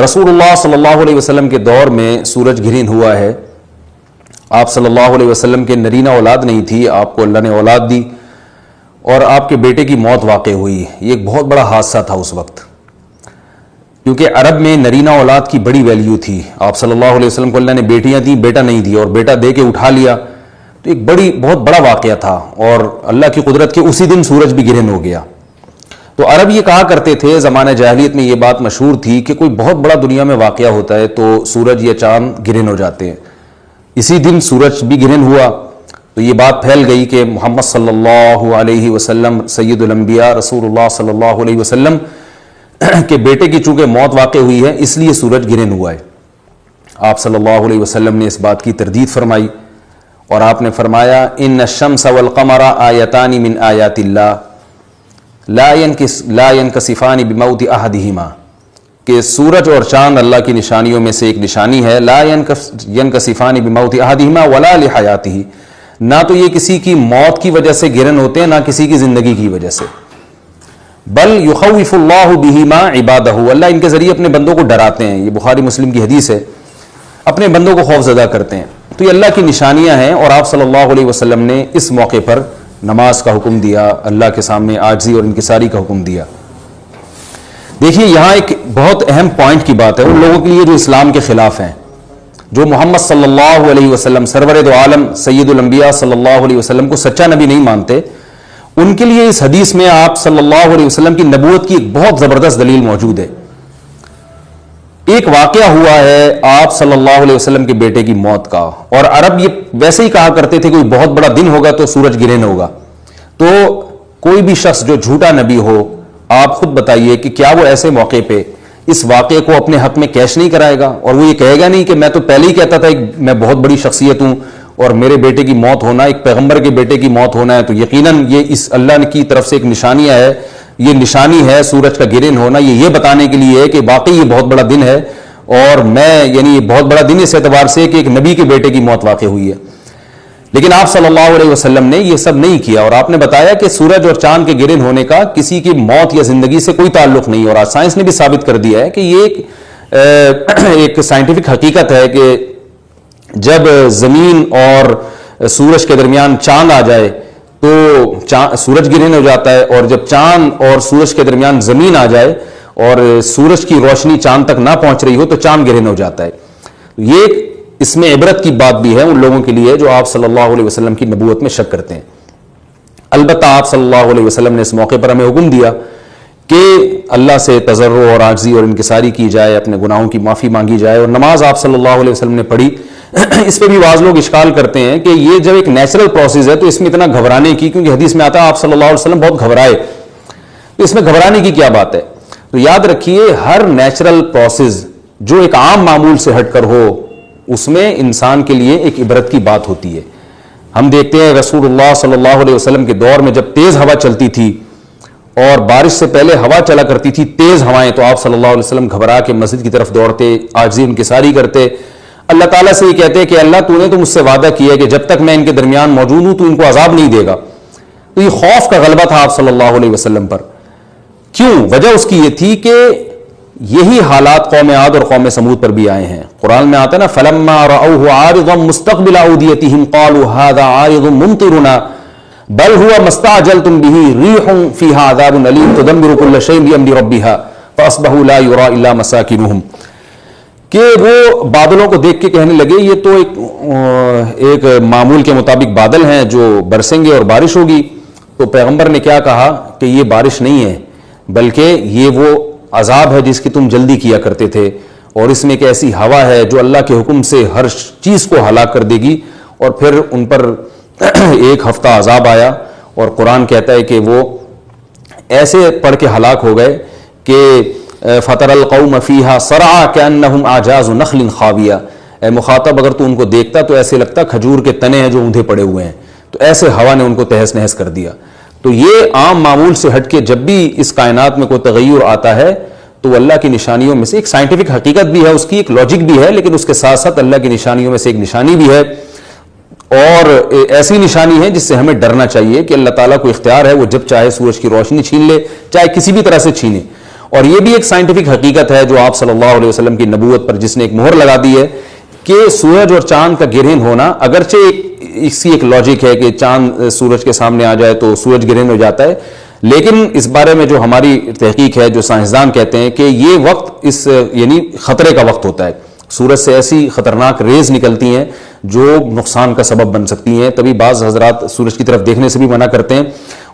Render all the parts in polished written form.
رسول اللہ صلی اللہ علیہ وسلم کے دور میں سورج گرہن ہوا ہے. آپ صلی اللہ علیہ وسلم کے نرینہ اولاد نہیں تھی, آپ کو اللہ نے اولاد دی اور آپ کے بیٹے کی موت واقع ہوئی. یہ ایک بہت بڑا حادثہ تھا اس وقت, کیونکہ عرب میں نرینہ اولاد کی بڑی ویلیو تھی. آپ صلی اللہ علیہ وسلم کو اللہ نے بیٹیاں دیں, بیٹا نہیں دیا, اور بیٹا دے کے اٹھا لیا, تو ایک بہت بڑا واقعہ تھا. اور اللہ کی قدرت کے اسی دن سورج بھی گرہن ہو گیا. تو عرب یہ کہا کرتے تھے, زمانہ جاہلیت میں یہ بات مشہور تھی کہ کوئی بہت بڑا دنیا میں واقعہ ہوتا ہے تو سورج یا چاند گرہن ہو جاتے ہیں. اسی دن سورج بھی گرہن ہوا تو یہ بات پھیل گئی کہ محمد صلی اللہ علیہ وسلم سید الانبیاء رسول اللہ صلی اللہ علیہ وسلم کے بیٹے کی چونکہ موت واقع ہوئی ہے اس لیے سورج گرہن ہوا ہے. آپ صلی اللہ علیہ وسلم نے اس بات کی تردید فرمائی اور آپ نے فرمایا ان الشمس والقمر آیتان من آیات اللہ لا ينکسفان بموت احدہما, کہ سورج اور چاند اللہ کی نشانیوں میں سے ایک نشانی ہے. لا ينکسفان بموت احدہما ولا لحیاتہ, نہ تو یہ کسی کی موت کی وجہ سے گرہن ہوتے ہیں نہ کسی کی زندگی کی وجہ سے. بل یخوف اللہ بہما عبادہ, اللہ ان کے ذریعے اپنے بندوں کو ڈراتے ہیں. یہ بخاری مسلم کی حدیث ہے, اپنے بندوں کو خوف زدہ کرتے ہیں. تو یہ اللہ کی نشانیاں ہیں اور آپ صلی اللہ علیہ وسلم نے اس موقع پر نماز کا حکم دیا, اللہ کے سامنے عاجزی اور انکساری کا حکم دیا. دیکھیے یہاں ایک بہت اہم پوائنٹ کی بات ہے ان لوگوں کے لیے جو اسلام کے خلاف ہیں, جو محمد صلی اللہ علیہ وسلم سرور دو عالم سید الانبیاء صلی اللہ علیہ وسلم کو سچا نبی نہیں مانتے. ان کے لیے اس حدیث میں آپ صلی اللہ علیہ وسلم کی نبوت کی ایک بہت زبردست دلیل موجود ہے. ایک واقعہ ہوا ہے آپ صلی اللہ علیہ وسلم کے بیٹے کی موت کا, اور عرب یہ ویسے ہی کہا کرتے تھے کوئی بہت بڑا دن ہوگا تو سورج گرہن ہوگا. تو کوئی بھی شخص جو جھوٹا نبی ہو, آپ خود بتائیے کہ کیا وہ ایسے موقع پہ اس واقعے کو اپنے حق میں کیش نہیں کرائے گا, اور وہ یہ کہے گا نہیں کہ میں تو پہلے ہی کہتا تھا میں بہت بڑی شخصیت ہوں اور میرے بیٹے کی موت ہونا, ایک پیغمبر کے بیٹے کی موت ہونا ہے تو یقیناً یہ اس اللہ کی طرف سے ایک نشانیہ ہے, یہ نشانی ہے سورج کا گرہن ہونا, یہ بتانے کے لیے ہے کہ واقعی یہ بہت بڑا دن ہے اور میں یعنی یہ بہت بڑا دن اس اعتبار سے کہ ایک نبی کے بیٹے کی موت واقع ہوئی ہے. لیکن آپ صلی اللہ علیہ وسلم نے یہ سب نہیں کیا, اور آپ نے بتایا کہ سورج اور چاند کے گرہن ہونے کا کسی کی موت یا زندگی سے کوئی تعلق نہیں. اور آج سائنس نے بھی ثابت کر دیا ہے کہ یہ ایک سائنٹیفک حقیقت ہے کہ جب زمین اور سورج کے درمیان چاند آ جائے تو سورج گرہن ہو جاتا ہے, اور جب چاند اور سورج کے درمیان زمین آ جائے اور سورج کی روشنی چاند تک نہ پہنچ رہی ہو تو چاند گرہن ہو جاتا ہے. یہ اس میں عبرت کی بات بھی ہے ان لوگوں کے لیے جو آپ صلی اللہ علیہ وسلم کی نبوت میں شک کرتے ہیں. البتہ آپ صلی اللہ علیہ وسلم نے اس موقع پر ہمیں حکم دیا کہ اللہ سے تضرع اور عاجزی اور انکساری کی جائے, اپنے گناہوں کی معافی مانگی جائے, اور نماز آپ صلی اللہ علیہ وسلم نے پڑھی. اس پہ بھی بعض لوگ اشکال کرتے ہیں کہ یہ جب ایک نیچرل پروسیس ہے تو اس میں اتنا گھبرانے کی, کیونکہ حدیث میں آتا ہے آپ صلی اللہ علیہ وسلم بہت گھبرائے, تو اس میں گھبرانے کی کیا بات ہے. تو یاد رکھیے ہر نیچرل پروسیس جو ایک عام معمول سے ہٹ کر ہو اس میں انسان کے لیے ایک عبرت کی بات ہوتی ہے. ہم دیکھتے ہیں رسول اللہ صلی اللہ علیہ وسلم کے دور میں جب تیز ہوا چلتی تھی اور بارش سے پہلے ہوا چلا کرتی تھی تیز ہوائیں, تو آپ صلی اللہ علیہ وسلم گھبرا کے مسجد کی طرف دوڑتے, عاجزی انکساری کرتے, اللہ تعالیٰ سے یہ کہتے کہ اللہ تو نے تو مجھ سے وعدہ کیا ہے کہ جب تک میں ان کے درمیان موجود ہوں تو ان کو عذاب نہیں دے گا. تو یہ خوف کا غلبہ تھا آپ صلی اللہ علیہ وسلم پر. کیوں؟ وجہ اس کی یہ تھی کہ یہی حالات قوم عاد اور قوم سمود پر بھی آئے ہیں. قرآن میں آتا ہے نا فلما رأوه عارضا مستقبل اوديتهم قالوا هذا عارض ممطرنا بل هو ما استعجلتم به ريح فيها عذاب أليم تدمر كل شيء بأمر ربها فأصبحوا لا يرى إلا مساكنهم. کہ وہ بادلوں کو دیکھ کے کہنے لگے یہ تو ایک معمول کے مطابق بادل ہیں جو برسیں گے اور بارش ہوگی. تو پیغمبر نے کیا کہا کہ یہ بارش نہیں ہے بلکہ یہ وہ عذاب ہے جس کی تم جلدی کیا کرتے تھے, اور اس میں ایک ایسی ہوا ہے جو اللہ کے حکم سے ہر چیز کو ہلاک کر دے گی. اور پھر ان پر ایک ہفتہ عذاب آیا اور قرآن کہتا ہے کہ وہ ایسے پڑھ کے ہلاک ہو گئے کہ فَتَرَ الْقَوْمَ فِيهَا صَرْعَىٰ كَأَنَّهُمْ أَعْجَازُ نَخْلٍ خَاوِيَةٍ. اے مخاطب اگر تو ان کو دیکھتا تو ایسے لگتا کھجور کے تنے ہیں جو اوندھے پڑے ہوئے ہیں. تو ایسے ہوا نے ان کو تہس نہس کر دیا. تو یہ عام معمول سے ہٹ کے جب بھی اس کائنات میں کوئی تغیر آتا ہے تو اللہ کی نشانیوں میں سے ایک سائنٹیفک حقیقت بھی ہے, اس کی ایک لاجک بھی ہے, لیکن اس کے ساتھ ساتھ اللہ کی نشانیوں میں سے ایک نشانی بھی ہے, اور ایسی نشانی ہے جس سے ہمیں ڈرنا چاہیے کہ اللہ تعالیٰ کو اختیار ہے وہ جب چاہے سورج کی روشنی چھین لے, چاہے کسی بھی طرح سے چھینے. اور یہ بھی ایک سائنٹیفک حقیقت ہے جو آپ صلی اللہ علیہ وسلم کی نبوت پر جس نے ایک مہر لگا دی ہے کہ سورج اور چاند کا گرہن ہونا، اگرچہ اس کی ایک لاجک ہے کہ چاند سورج کے سامنے آ جائے تو سورج گرہن ہو جاتا ہے، لیکن اس بارے میں جو ہماری تحقیق ہے، جو سائنسدان کہتے ہیں کہ یہ وقت یعنی خطرے کا وقت ہوتا ہے، سورج سے ایسی خطرناک ریز نکلتی ہیں جو نقصان کا سبب بن سکتی ہیں، تبھی بعض حضرات سورج کی طرف دیکھنے سے بھی منع کرتے ہیں،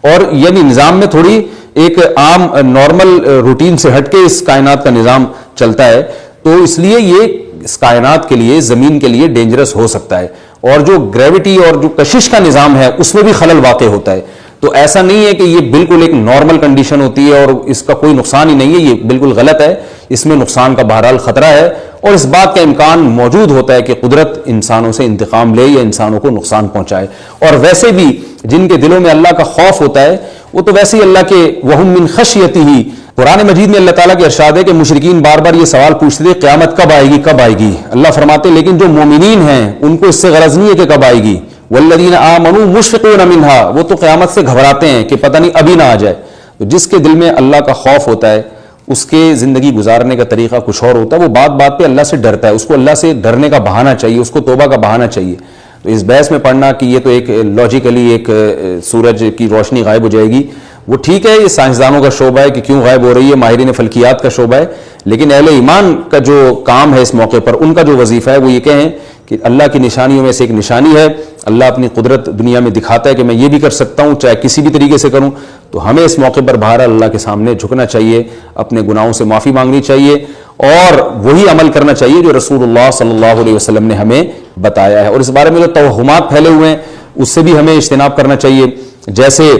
اور یعنی نظام میں تھوڑی ایک عام نارمل روٹین سے ہٹ کے اس کائنات کا نظام چلتا ہے، تو اس لیے یہ اس کائنات کے لیے، زمین کے لیے ڈینجرس ہو سکتا ہے، اور جو گریوٹی اور جو کشش کا نظام ہے اس میں بھی خلل واقع ہوتا ہے، تو ایسا نہیں ہے کہ یہ بالکل ایک نارمل کنڈیشن ہوتی ہے اور اس کا کوئی نقصان ہی نہیں ہے، یہ بالکل غلط ہے، اس میں نقصان کا بہرحال خطرہ ہے، اور اس بات کا امکان موجود ہوتا ہے کہ قدرت انسانوں سے انتقام لے یا انسانوں کو نقصان پہنچائے، اور ویسے بھی جن کے دلوں میں اللہ کا خوف ہوتا ہے وہ تو ویسے ہی اللہ کے وَهُم مِّن خَشْيَتِهِ، قرآن مجید میں اللہ تعالیٰ کے ارشاد ہے کہ مشرکین بار بار یہ سوال پوچھتے تھے قیامت کب آئے گی کب آئے گی، اللہ فرماتے ہیں لیکن جو مومنین ہیں ان کو اس سے غرض نہیں ہے کہ کب آئے گی، والذین آمنوا مشفقون منها، وہ تو قیامت سے گھبراتے ہیں کہ پتہ نہیں ابھی نہ آ جائے، تو جس کے دل میں اللہ کا خوف ہوتا ہے اس کے زندگی گزارنے کا طریقہ کچھ اور ہوتا ہے، وہ بات بات پہ اللہ سے ڈرتا ہے، اس کو اللہ سے ڈرنے کا بہانہ چاہیے، اس کو توبہ کا بہانہ چاہیے، تو اس بحث میں پڑھنا کہ یہ تو ایک لاجیکلی ایک سورج کی روشنی غائب ہو جائے گی، وہ ٹھیک ہے، یہ سائنسدانوں کا شعبہ ہے کہ کیوں غائب ہو رہی ہے، ماہرین فلکیات کا شعبہ ہے، لیکن اہل ایمان کا جو کام ہے اس موقع پر، ان کا جو وظیفہ ہے وہ یہ کہیں کہ اللہ کی نشانیوں میں سے ایک نشانی ہے، اللہ اپنی قدرت دنیا میں دکھاتا ہے کہ میں یہ بھی کر سکتا ہوں چاہے کسی بھی طریقے سے کروں، تو ہمیں اس موقع پر بہرحال اللہ کے سامنے جھکنا چاہیے، اپنے گناہوں سے معافی مانگنی چاہیے، اور وہی عمل کرنا چاہیے جو رسول اللہ صلی اللہ علیہ وسلم نے ہمیں بتایا ہے، اور اس بارے میں جو توہمات پھیلے ہوئے ہیں اس سے بھی ہمیں اجتناب کرنا چاہیے، جیسے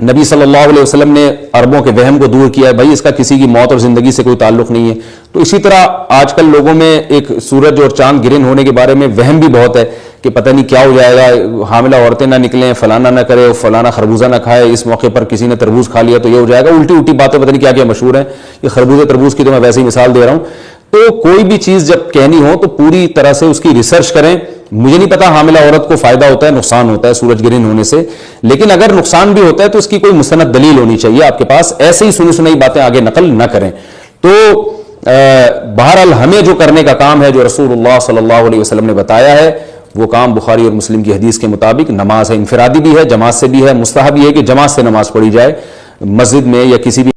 نبی صلی اللہ علیہ وسلم نے عربوں کے وہم کو دور کیا ہے، بھائی اس کا کسی کی موت اور زندگی سے کوئی تعلق نہیں ہے، تو اسی طرح آج کل لوگوں میں ایک سورج اور چاند گرہن ہونے کے بارے میں وہم بھی بہت ہے کہ پتہ نہیں کیا ہو جائے گا، حاملہ عورتیں نہ نکلیں، فلانا نہ کرے، فلانا خربوزہ نہ کھائے، اس موقع پر کسی نے تربوز کھا لیا تو یہ ہو جائے گا، الٹی الٹی باتیں پتہ نہیں کیا کیا مشہور ہیں، یہ خربوزے تربوز کی تو میں ویسے ہی مثال دے رہا ہوں، تو کوئی بھی چیز جب کہنی ہو تو پوری طرح سے اس کی ریسرچ کریں، مجھے نہیں پتا حاملہ عورت کو فائدہ ہوتا ہے نقصان ہوتا ہے سورج گرہن ہونے سے، لیکن اگر نقصان بھی ہوتا ہے تو اس کی کوئی مستند دلیل ہونی چاہیے آپ کے پاس، ایسے ہی سنی سنائی باتیں آگے نقل نہ کریں، تو بہرحال ہمیں جو کرنے کا کام ہے جو رسول اللہ صلی اللہ علیہ وسلم نے بتایا ہے وہ کام بخاری اور مسلم کی حدیث کے مطابق نماز ہے، انفرادی بھی ہے، جماعت سے بھی ہے، مستحب یہ ہے کہ جماعت سے نماز پڑھی جائے مسجد میں یا کسی بھی